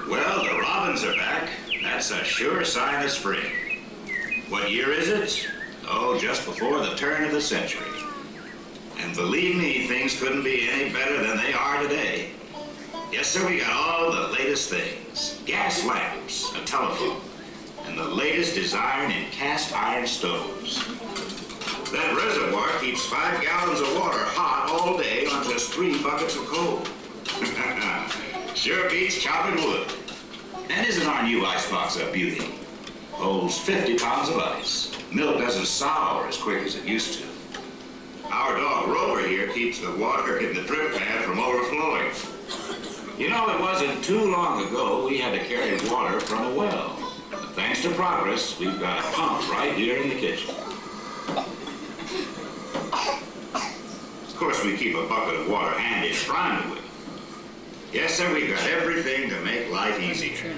Well, the robins are back. That's a sure sign of spring. What year is it? Oh, just before the turn of the century. And believe me, things couldn't be any better than they are today. Yes, sir, we got all the latest things. Gas lamps, a telephone, and the latest design in cast iron stoves. That reservoir keeps 5 gallons of water hot all day on just 3 buckets of coal. Sure beats chopping wood. And isn't our new icebox a beauty? Holds 50 pounds of ice. Milk doesn't sour as quick as it used to. Our dog Rover here keeps the water in the drip pan from overflowing. You know, it wasn't too long ago we had to carry water from a well. But thanks to progress, we've got a pump right here in the kitchen. Of course, we keep a bucket of water handy to prime with. Yes, sir, we've got everything to make life easier.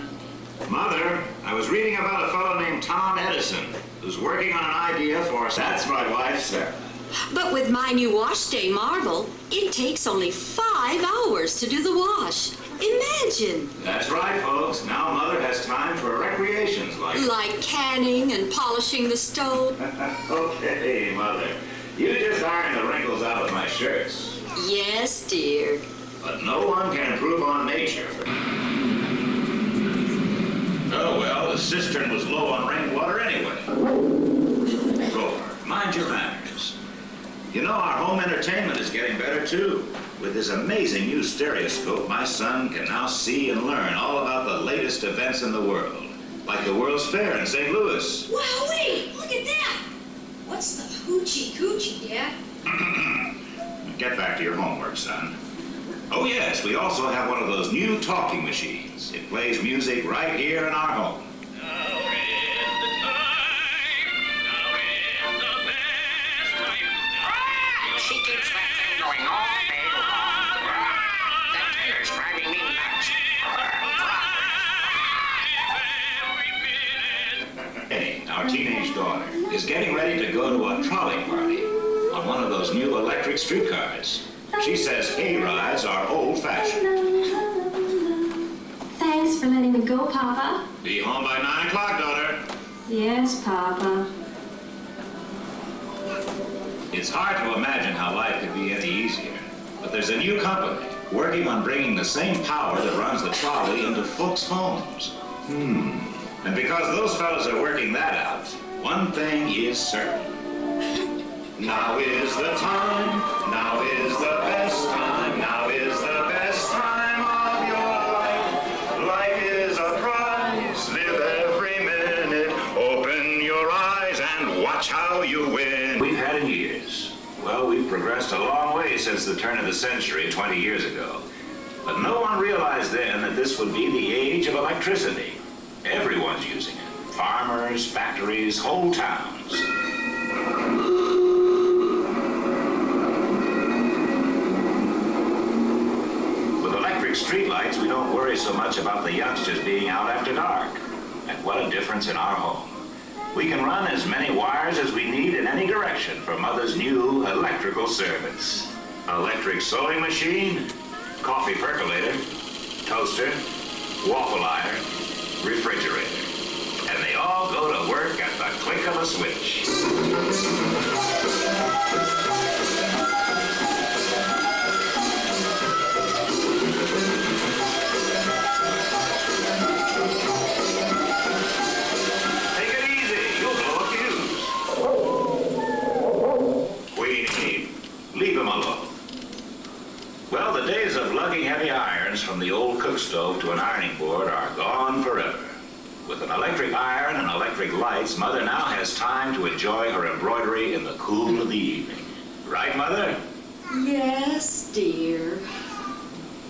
Mother, I was reading about a fellow named Tom Edison who's working on an idea for us. That's my wife, Sarah. But with my new wash day Marvel, it takes only 5 hours to do the wash. Imagine. That's right, folks. Now Mother has time for recreations like canning and polishing the stove. Okay, Mother. You just iron the wrinkles out of my shirts. Yes, dear. But no one can improve on nature. Oh, well, the cistern was low on rainwater anyway. Rover, mind your manners. You know, our home entertainment is getting better, too. With this amazing new stereoscope, my son can now see and learn all about the latest events in the world. Like the World's Fair in St. Louis. Wowee! Look at that! What's the hoochie coochie, Dad? Get back to your homework, son. Oh, yes, we also have one of those new talking machines. It plays music right here in our home. Now is the time. Now is the best time. She keeps that thing going all day long. That tailor's driving me nuts. Penny, our teenage daughter, is getting ready to go to a trolley party on one of those new electric streetcars. She says hay-rides are old-fashioned. Thanks for letting me go, Papa. Be home by 9 o'clock, daughter. Yes, Papa. It's hard to imagine how life could be any easier. But there's a new company working on bringing the same power that runs the trolley into folks' homes. And because those fellas are working that out, one thing is certain. Now is the time, now is the best time, now is the best time of your life. Life is a prize, live every minute, open your eyes and watch how you win. We've had in years. Well, we've progressed a long way since the turn of the century 20 years ago. But no one realized then that this would be the age of electricity. Everyone's using it. Farmers, factories, whole towns. Streetlights, we don't worry so much about the youngsters being out after dark. And what a difference in our home. We can run as many wires as we need in any direction for Mother's new electrical service. Electric sewing machine, coffee percolator, toaster, waffle iron, refrigerator. And they all go to work at the click of a switch. Leave them alone. Well, the days of lugging heavy irons from the old cook stove to an ironing board are gone forever. With an electric iron and electric lights, Mother now has time to enjoy her embroidery in the cool of the evening. Right, Mother? Yes, dear.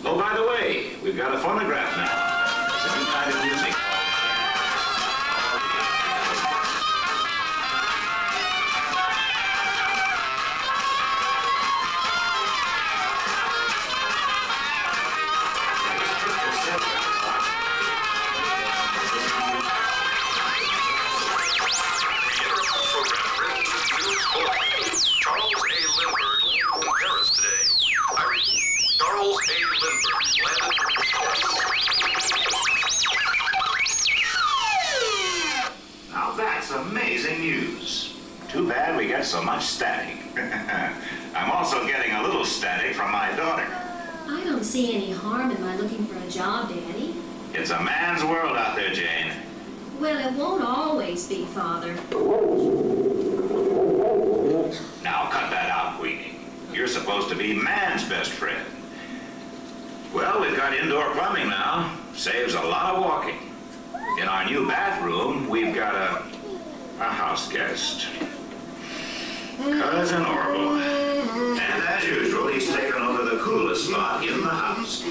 Oh, by the way, we've got a phonograph now. It's a new kind of music. Charles A. Lindbergh landed in Paris today. I repeat, Charles A. Lindbergh landed in Paris. Now that's amazing news. Too bad we get so much static. I'm also getting a little static from my daughter. I don't see any harm in my looking for a job, Daddy. It's a man's world out there, Jane. Well, it won't always be, Father. Now cut that out, Queenie. You're supposed to be man's best friend. Well, we've got indoor plumbing now. Saves a lot of walking. In our new bathroom, we've got a house guest. Cousin Orville. And as usual, he's taken over the coolest spot in the house.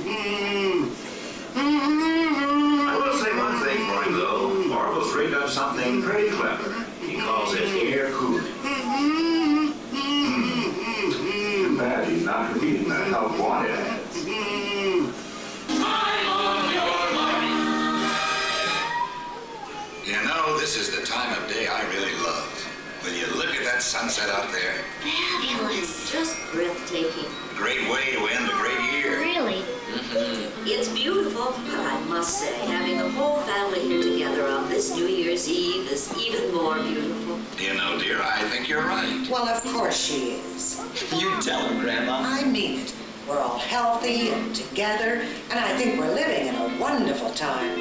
I will say one thing for him, though. Orville's rigged up something pretty clever. He calls it air cooling. Too bad he's not repeating the help wanted ads. You know, this is the time of day I really love. Will you look at that sunset out there? Fabulous. Just breathtaking. Great way to end a great year. Really? It's beautiful, but I must say, having the whole family here together on this New Year's Eve is even more beautiful. You know, dear, I think you're right. Well, of course she is. You tell him, Grandma. I mean it. We're all healthy and together, and I think we're living in a wonderful time.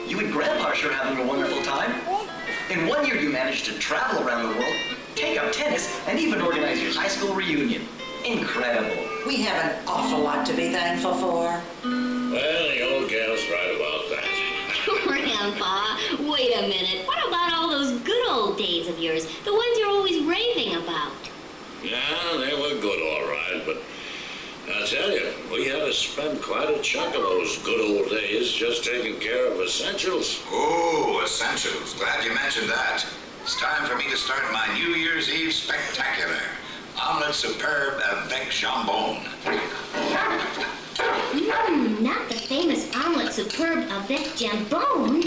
You and Grandpa are sure having a wonderful time. In 1 year, you managed to travel around the world, take up tennis, and even organize your high school reunion. Incredible. We have an awful lot to be thankful for. Well, the old gal's right about that. Grandpa, wait a minute. What about all those good old days of yours? The ones you're always raving about? Yeah, they were good, all right, but I'll tell you, we had to spend quite a chunk of those good old days just taking care of essentials. Oh, essentials. Glad you mentioned that. It's time for me to start my New Year's Eve spectacular. Omelette superbe avec jambon. Not the famous omelette superbe avec jambon.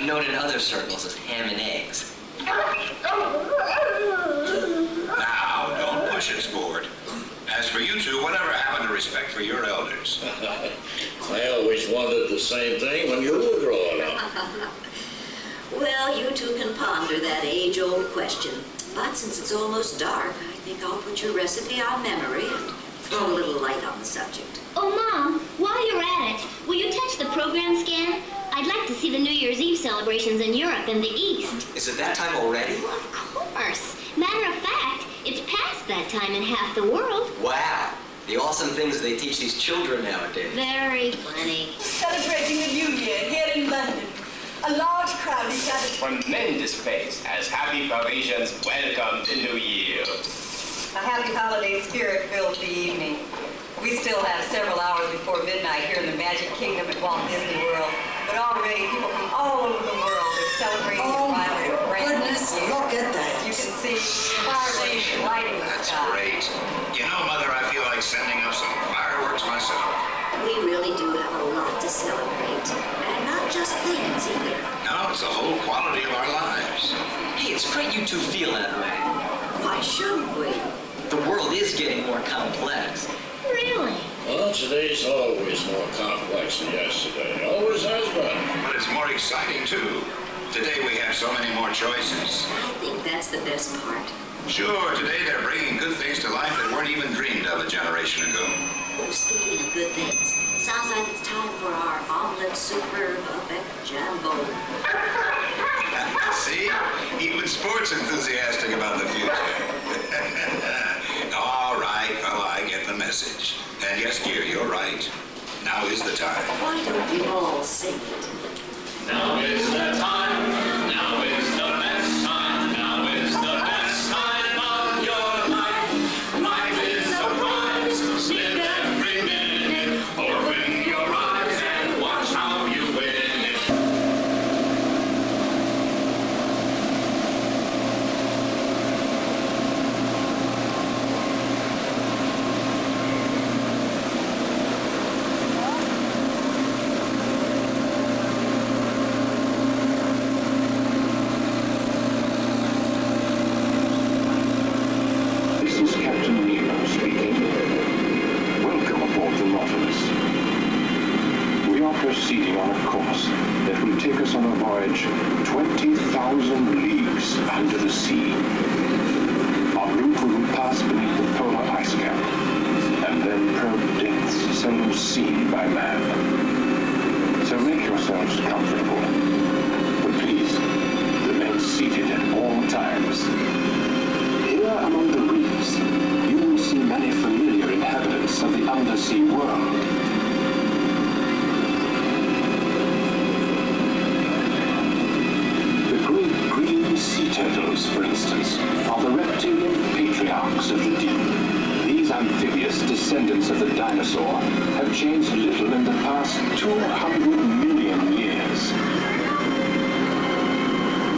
Known in other circles as ham and eggs. Now, don't push it, sport. As for you two, whatever happened to respect for your elders? I always wondered the same thing when you were growing up. Well, you two can ponder that age-old question. But since it's almost dark, I think I'll put your recipe on memory and throw a little light on the subject. Oh, Mom, while you're at it, will you touch the program scan? I'd like to see the New Year's Eve celebrations in Europe and the East. Is it that time already? Well, of course. Matter of fact, it's past that time in half the world. Wow. The awesome things they teach these children nowadays. Very funny. Celebrating the New Year here in London. A large crowd is gathered. Tremendous pace as happy Parisians welcome the New Year. A happy holiday spirit fills the evening. We still have several hours before midnight here in the Magic Kingdom at Walt Disney World, but already people from all over the world are celebrating Oh the my arrival of a brand new goodness, year. look at You that. can see fireworks lighting the That's sky. great. You know, Mother, I feel like sending up some fireworks myself. We really do have a lot to celebrate. And not just things either. No, it's the whole quality of our lives. Hey, it's great you two feel that way. Why shouldn't we? The world is getting more complex. Really? Well, today's always more complex than yesterday. Always has been. But it's more exciting, too. Today we have so many more choices. I think that's the best part. Sure, today they're bringing good things to life that weren't even dreamed of a generation ago. Oh, speaking of good things, sounds like it's time for our omelette superbe avec jambon. See? Even sports enthusiastic about the future. All right, fella, I get the message. And yes, dear, you're right. Now is the time. Why don't we all sing it? Now is the time. Now is the best time. Now is the best time of your life. sea. En route we will pass beneath the polar ice cap, and then probe depths seldom seen by man. So make yourselves comfortable. But please, remain seated at all times. Here among the reefs, you will see many familiar inhabitants of the undersea world. The great green sea turtles, for instance, are the reptilian patriarchs of the deep. These amphibious descendants of the dinosaur have changed little in the past 200 million years.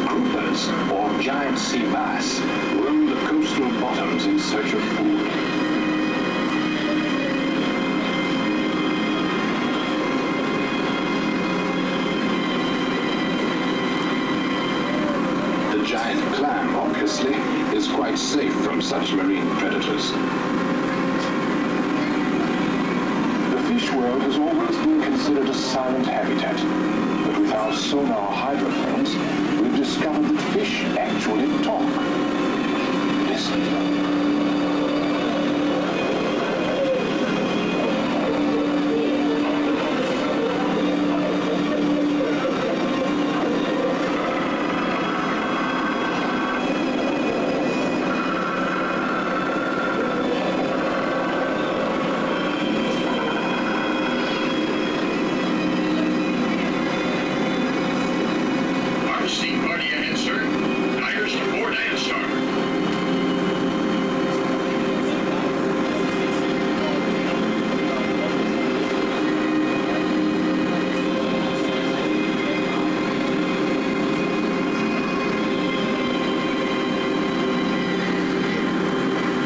Groupers, or giant sea bass, roam the coastal bottoms in search of food. The giant clam, obviously, is quite safe from such marine predators. The fish world has always been considered a silent habitat, but with our sonar hydrophones, we've discovered that fish actually talk. Listen.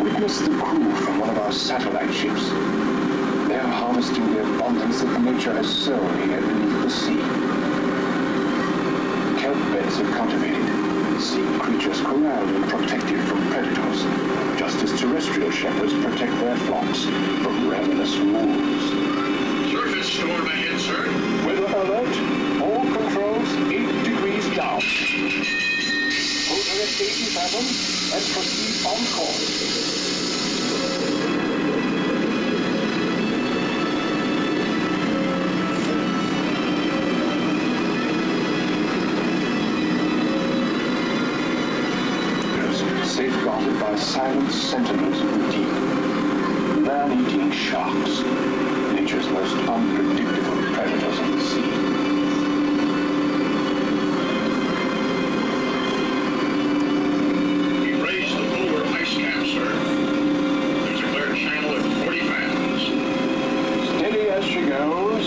Witness the crew from one of our satellite ships. They're harvesting the abundance that nature has sown here beneath the sea. Kelp beds are cultivated, sea creatures corralled and protected from predators, just as terrestrial shepherds protect their flocks from ravenous wolves. Surface storm ahead, sir. Weather alert. All controls 8 degrees down. Hold her at 80 fathoms and proceed on course. Safeguarded by silent sentinels of the deep. Man-eating sharks, nature's most unpredictable predators of the sea. We raised the polar ice cap, sir. There's a clear channel at 40 fathoms. Steady as she goes.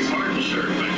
Pardon, sir, but